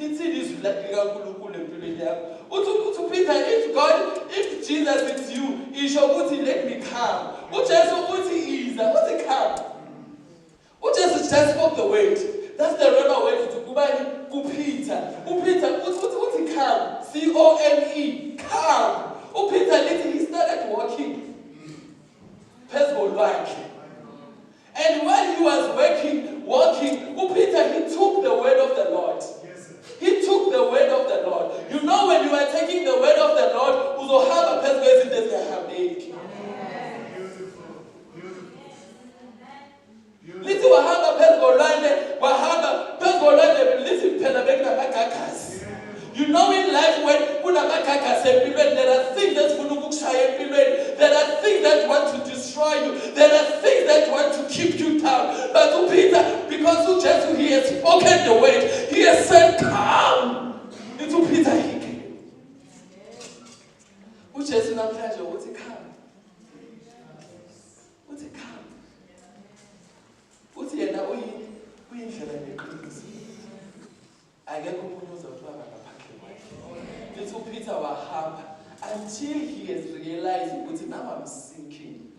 lithini izwi likaNkulunkulu empilweni yakho? Uthi Peter, if Jesus is you, isho ukuthi let me come. uJesu uthi iza, uthi come. uJesu just spoke the word. That's the rhema word to kubani? KuPeter. uPeter uthi come. C-O-M-E. Come. uPeter lithi he started walking. Phezu kolwandle. And while he was walking, uPeter, he took the word of the Lord. He took the word of the Lord. You know, when you are taking the word of the Lord, uzohamba phezu kwezinto ezingahambeki. Lithi wahamba phezu kolwandle, wahamba phezu kolwandle, lithi phela bekunamagagasi. You know, in life when kunamagagasi empilweni, there are things that funa ukukushaya empilweni. There are things that want to destroy you. There are things that want to keep you down. But to Peter, because uJesu, he has spoken the word, he has said, come. To Peter, he came. uJesu namhlanje uthi come. Uthi come. Uthi yena uyindlela neqiniso. Akekho umuntu ozothiwa ngaphandle kwakhe. Lithi uPeter wahamba until he has realized ukuthi now I'm sinking.